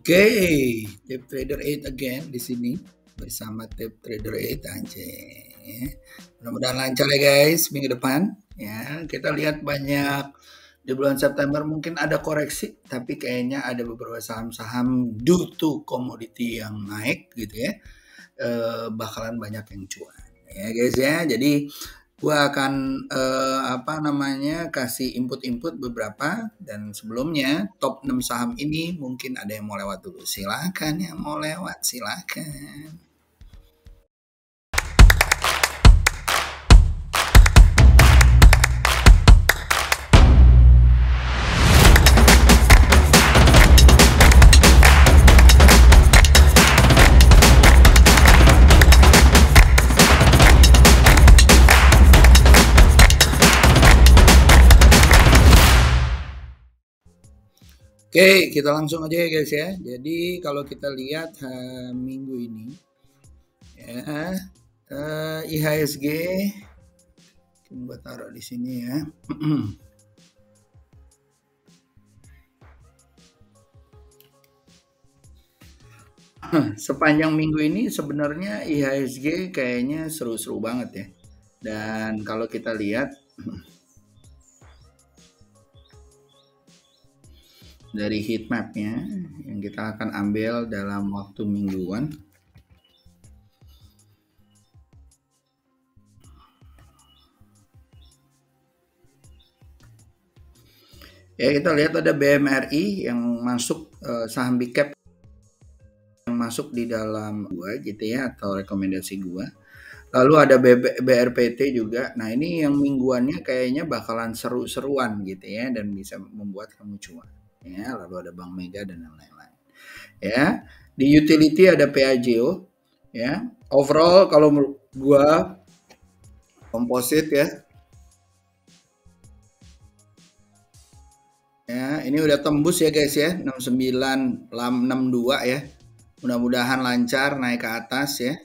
Oke, Tip Trader 8 again di sini bersama Tip Trader 8 anjing. Mudah-mudahan lancar ya guys minggu depan. Ya, kita lihat banyak di bulan September mungkin ada koreksi, tapi kayaknya ada beberapa saham-saham due to komoditi yang naik gitu ya. Bakalan banyak yang cuan ya guys ya. Jadi gua akan kasih input-input beberapa, dan sebelumnya top 6 saham ini mungkin ada yang mau lewat dulu. Silakan yang mau lewat, silakan. Oke, kita langsung aja ya guys ya. Jadi kalau kita lihat minggu ini ya, IHSG coba taruh di sini ya. Sepanjang minggu ini sebenarnya IHSG kayaknya seru-seru banget ya. Dan kalau kita lihat dari heat mapnya yang kita akan ambil dalam waktu mingguan. Ya, kita lihat ada BMRI yang masuk, saham big cap yang masuk di dalam gua gitu ya, atau rekomendasi gua. Lalu ada BRPT juga. Nah, ini yang mingguannya kayaknya bakalan seru-seruan gitu ya, dan bisa membuat kamu cuan. Ya, lalu ada Bank Mega dan yang lain-lain. Ya, di utility ada PAJO. Ya, overall kalau menurut gua komposit ya. Ya, ini udah tembus ya guys ya, 6962 ya. Mudah-mudahan lancar naik ke atas ya.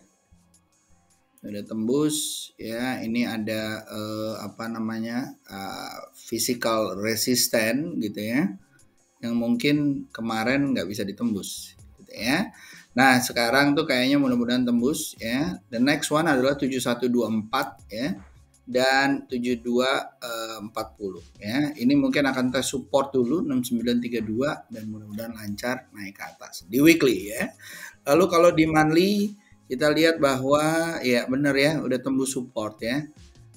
Udah tembus ya. Ini ada physical resistant gitu ya, yang mungkin kemarin nggak bisa ditembus gitu ya. Nah, sekarang tuh kayaknya mudah-mudahan tembus ya. The next one adalah 7124 ya, dan 7240 ya. Ini mungkin akan tes support dulu 6932 dan mudah-mudahan lancar naik ke atas di weekly ya. Lalu kalau di monthly kita lihat bahwa ya benar ya, udah tembus support ya.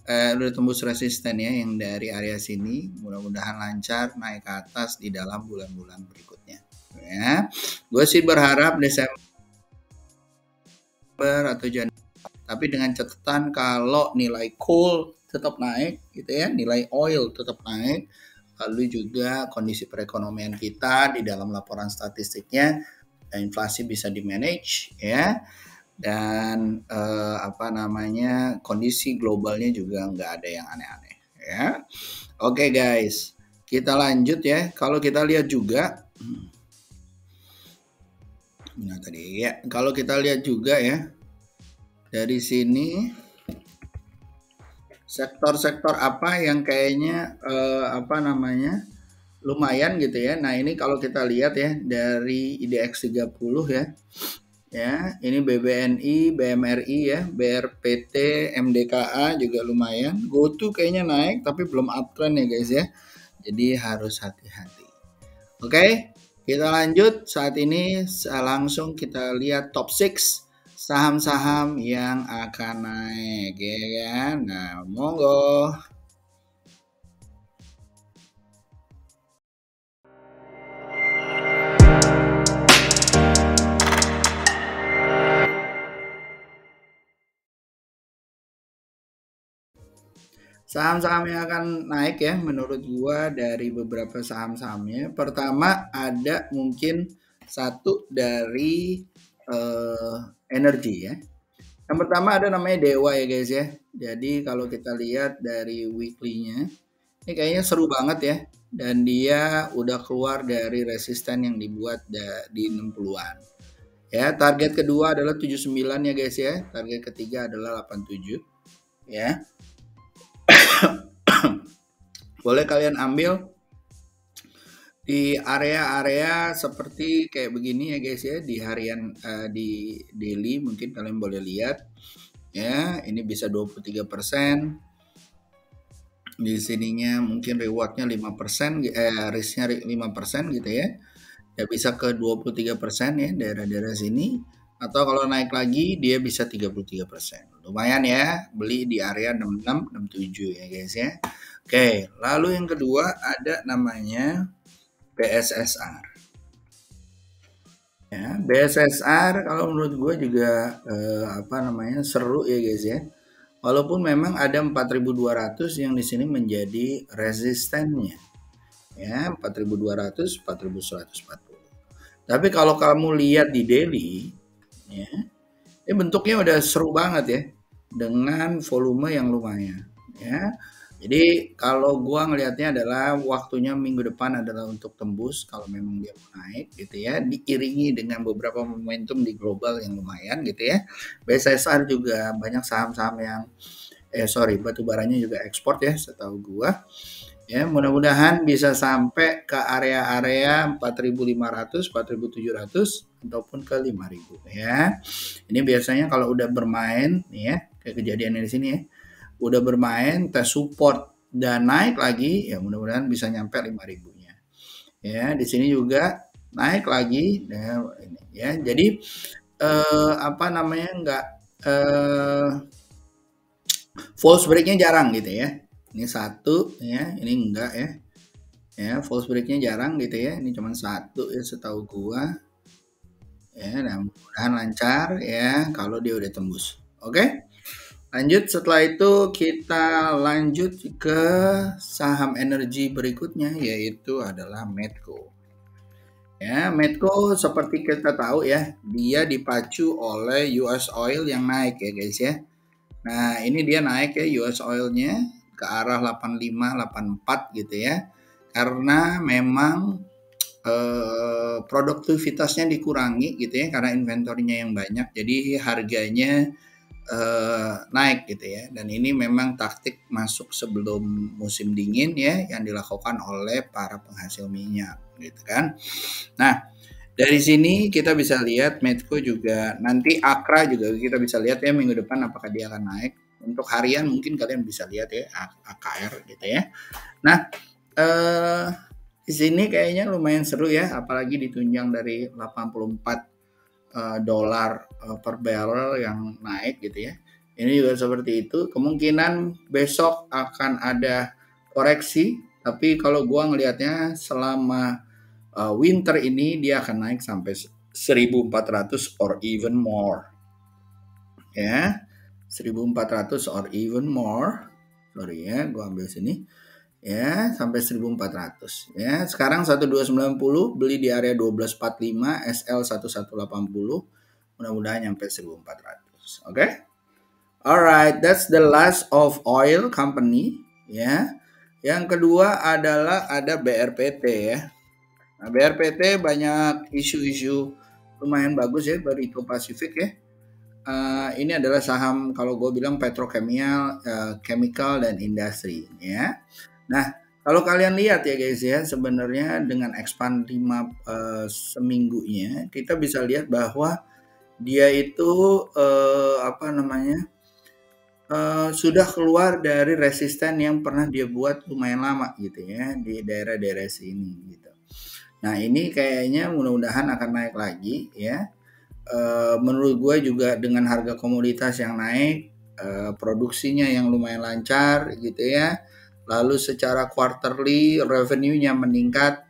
Udah tembus resisten ya yang dari area sini. Mudah-mudahan lancar naik ke atas di dalam bulan-bulan berikutnya ya. Gue sih berharap Desember atau Januari, tapi dengan catatan kalau nilai coal tetap naik gitu ya, nilai oil tetap naik, lalu juga kondisi perekonomian kita di dalam laporan statistiknya, inflasi bisa di manage ya, dan kondisi globalnya juga nggak ada yang aneh-aneh ya. Oke guys, kita lanjut ya. Kalau kita lihat juga kalau kita lihat juga ya, dari sini sektor-sektor apa yang kayaknya lumayan gitu ya. Nah, ini kalau kita lihat ya dari IDX 30 ya. Ya, ini BBNI, BMRI ya, BRPT, MDKA juga lumayan. GoTo kayaknya naik tapi belum uptrend ya guys ya. Jadi harus hati-hati. Oke, kita lanjut. Saat ini langsung kita lihat top 6 saham-saham yang akan naik ya kan. Nah, monggo. Saham-saham yang akan naik ya menurut gua dari beberapa saham-sahamnya. Pertama ada mungkin satu dari energi ya. Yang pertama ada namanya Dewa ya guys ya. Jadi kalau kita lihat dari weekly-nya, ini kayaknya seru banget ya. Dan dia udah keluar dari resisten yang dibuat di 60-an. Ya, target kedua adalah 79 ya guys ya. Target ketiga adalah 87 ya. Boleh kalian ambil Di area-area seperti kayak begini ya guys ya, di harian di daily mungkin kalian boleh lihat ya, ini bisa 23%. Di sininya mungkin rewardnya 5%, risknya 5% gitu ya. Ya bisa ke 23% ya daerah-daerah sini. Atau kalau naik lagi dia bisa 33%. Lumayan ya, beli di area 66, 67 ya guys ya. Oke, lalu yang kedua ada namanya BSSR. Ya, BSSR kalau menurut gue juga apa namanya seru ya guys ya. Walaupun memang ada 4.200 yang di sini menjadi resistennya. Ya, 4.200, 4.140. Tapi kalau kamu lihat di daily, ya, ini bentuknya udah seru banget ya, dengan volume yang lumayan. Ya, jadi kalau gua ngelihatnya adalah waktunya minggu depan adalah untuk tembus kalau memang dia mau naik gitu ya, diiringi dengan beberapa momentum di global yang lumayan gitu ya. BSSR juga banyak saham-saham yang batu baranya juga ekspor ya setahu gua. Ya, mudah-mudahan bisa sampai ke area-area 4.500, 4.700 ataupun ke 5.000 ya. Ini biasanya kalau udah bermain ya, kayak kejadian di sini ya. Udah bermain tes support dan naik lagi ya mudah-mudahan bisa nyampe 5.000-nya. Ya, di sini juga naik lagi ya. Jadi apa namanya enggak false breaknya jarang gitu ya. Ini satu ya, ini enggak ya. Ya, false breaknya jarang gitu ya. Ini cuma satu ya setahu gua. Ya, dan mudah-mudahan lancar ya kalau dia udah tembus. Oke. Lanjut setelah itu kita lanjut ke saham energi berikutnya yaitu adalah Medco. Ya, Medco seperti kita tahu ya, dia dipacu oleh US Oil yang naik ya guys ya. Nah, ini dia naik ya US Oil-nya ke arah 85, 84 gitu ya. Karena memang produktivitasnya dikurangi gitu ya karena inventorinya yang banyak. Jadi harganya naik gitu ya. Dan ini memang taktik masuk sebelum musim dingin ya yang dilakukan oleh para penghasil minyak gitu kan. Nah, dari sini kita bisa lihat Medco juga nanti Akra juga kita bisa lihat ya minggu depan apakah dia akan naik. Untuk harian mungkin kalian bisa lihat ya AKR gitu ya. Nah, di sini kayaknya lumayan seru ya apalagi ditunjang dari 84 dolar per barrel yang naik gitu ya. Ini juga seperti itu. Kemungkinan besok akan ada koreksi, tapi kalau gua ngelihatnya selama winter ini dia akan naik sampai 1.400 or even more. Ya. 1.400 or even more. Sorry ya, gua ambil sini. Ya, sampai 1.400. Ya, sekarang 1290 beli di area 1245 SL 1180. Mudah-mudahan nyampe 1.400. Oke. Okay? Alright, that's the last of oil company ya. Yang kedua adalah ada BRPT ya. Nah, BRPT banyak isu-isu lumayan bagus ya dari Indo Pasifik ya. Ini adalah saham kalau gue bilang petrokimia, chemical dan industri ya. Nah, kalau kalian lihat ya guys ya, sebenarnya dengan expand 5 seminggunya kita bisa lihat bahwa dia itu apa namanya sudah keluar dari resisten yang pernah dia buat lumayan lama gitu ya di daerah-daerah sini gitu. Nah ini kayaknya mudah-mudahan akan naik lagi ya. Menurut gue juga dengan harga komoditas yang naik, produksinya yang lumayan lancar gitu ya. Lalu secara quarterly revenue-nya meningkat,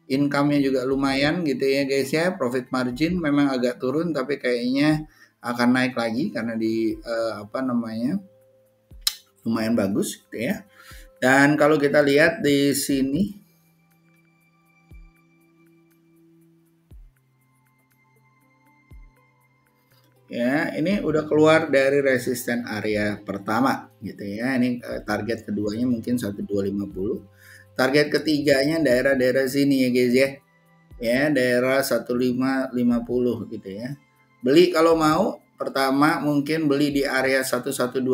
income-nya juga lumayan gitu ya guys ya. Profit margin memang agak turun tapi kayaknya akan naik lagi karena di apa namanya lumayan bagus gitu ya. Dan kalau kita lihat di sini ya, ini udah keluar dari resisten area pertama gitu ya. Ini target keduanya mungkin 1250. Target ketiganya daerah-daerah sini ya guys ya. Ya, daerah 1550 gitu ya. Beli kalau mau, pertama mungkin beli di area 1125,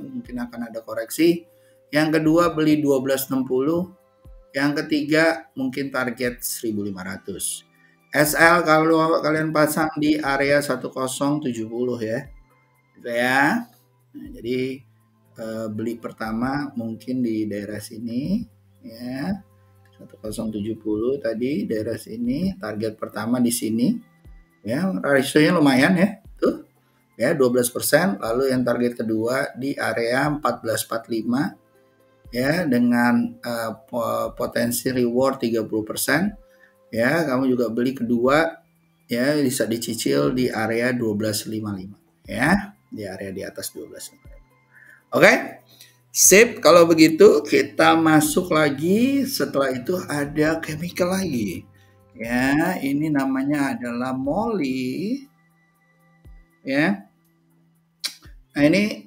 mungkin akan ada koreksi. Yang kedua beli 1260 Yang ketiga mungkin target 1500. SL kalau kalian pasang di area 1070 ya. Gitu ya. Nah, jadi beli pertama mungkin di daerah sini ya. 1070 tadi daerah sini, target pertama di sini. Ya, rasionya lumayan ya. Tuh. Ya, 12%. Lalu yang target kedua di area 1445 ya dengan potensi reward 30%. Ya, kamu juga beli kedua ya bisa dicicil di area 1255 ya, di area di atas 1255. Oke. Sip, kalau begitu kita masuk lagi. Setelah itu ada chemical lagi. Ya, ini namanya adalah moly. Ya. Nah, ini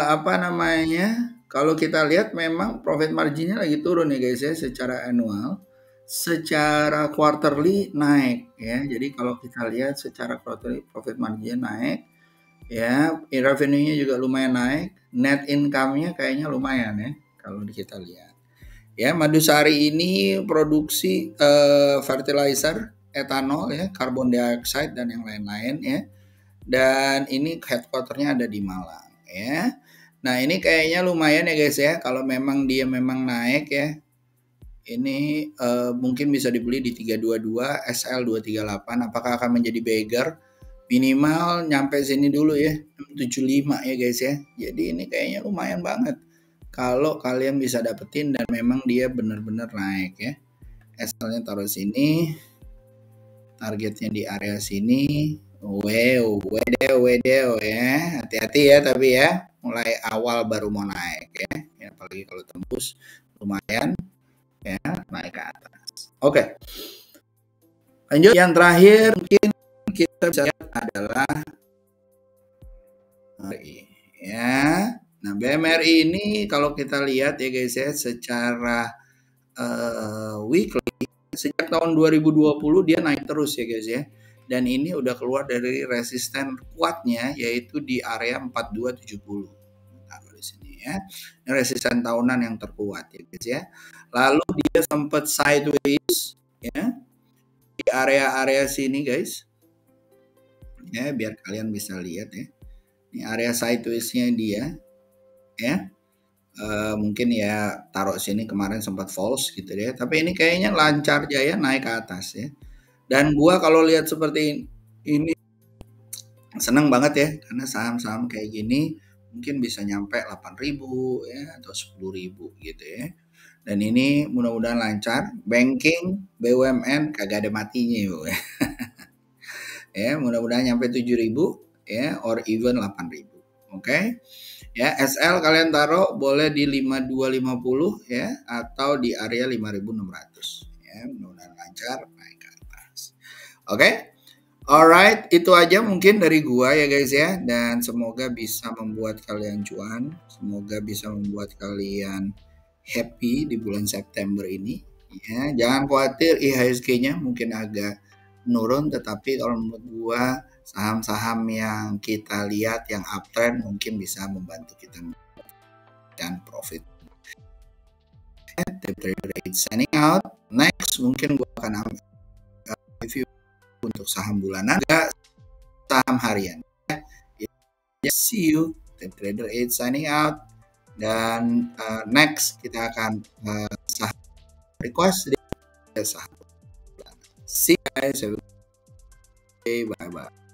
apa namanya? Kalau kita lihat memang profit marginnya lagi turun ya guys ya secara annual. Secara quarterly naik ya. Jadi kalau kita lihat secara quarterly profit margin naik ya, revenue-nya juga lumayan naik, net income-nya kayaknya lumayan ya kalau kita lihat. Ya, Madusari ini produksi fertilizer, etanol ya, carbon dioxide dan yang lain-lain ya. Dan ini headquarter-nya ada di Malang ya. Nah, ini kayaknya lumayan ya guys ya, kalau memang dia memang naik ya. Ini mungkin bisa dibeli di 322, SL 238. Apakah akan menjadi beggar? Minimal nyampe sini dulu ya, 75 ya guys ya. Jadi ini kayaknya lumayan banget kalau kalian bisa dapetin dan memang dia benar-benar naik ya. SL-nya taruh sini, targetnya di area sini. Wedeo ya. Hati-hati ya tapi ya, mulai awal baru mau naik ya. Apalagi kalau tembus lumayan ya, naik ke atas. Oke. Lanjut yang terakhir mungkin kita bisa lihat adalah BMRI ya. Nah, BMRI ini kalau kita lihat ya guys ya secara weekly sejak tahun 2020 dia naik terus ya guys ya. Dan ini udah keluar dari resisten kuatnya yaitu di area 4270. Nah, di sini ya. Ini resisten tahunan yang terkuat ya guys ya. Lalu dia sempat sideways ya di area-area sini guys. Ya, biar kalian bisa lihat ya. Ini area sideways-nya dia ya. Mungkin ya taruh sini kemarin sempat false gitu ya. Tapi ini kayaknya lancar jaya naik ke atas ya. Dan gua kalau lihat seperti ini senang banget ya karena saham-saham kayak gini mungkin bisa nyampe 8.000 ya atau 10.000 gitu ya. Dan ini mudah-mudahan lancar. Banking, BUMN kagak ada matinya ya. Ya, mudah-mudahan nyampe 7.000 ya or even 8.000. Oke. Ya, SL kalian taruh boleh di 5250 ya atau di area 5.600 ya, mudah-mudahan lancar naik ke atas. Oke. Alright, itu aja mungkin dari gua ya guys ya, dan semoga bisa membuat kalian cuan, semoga bisa membuat kalian happy di bulan September ini ya. Jangan khawatir IHSG-nya mungkin agak menurun, tetapi kalau menurut gua saham-saham yang kita lihat yang uptrend mungkin bisa membantu kita dan profit. Trader 8 signing out. Next mungkin gua akan ambil review untuk saham bulanan, enggak saham harian. See you. Trader 8 signing out. Dan next kita akan saham request di saham bulanan. See you guys. Bye bye.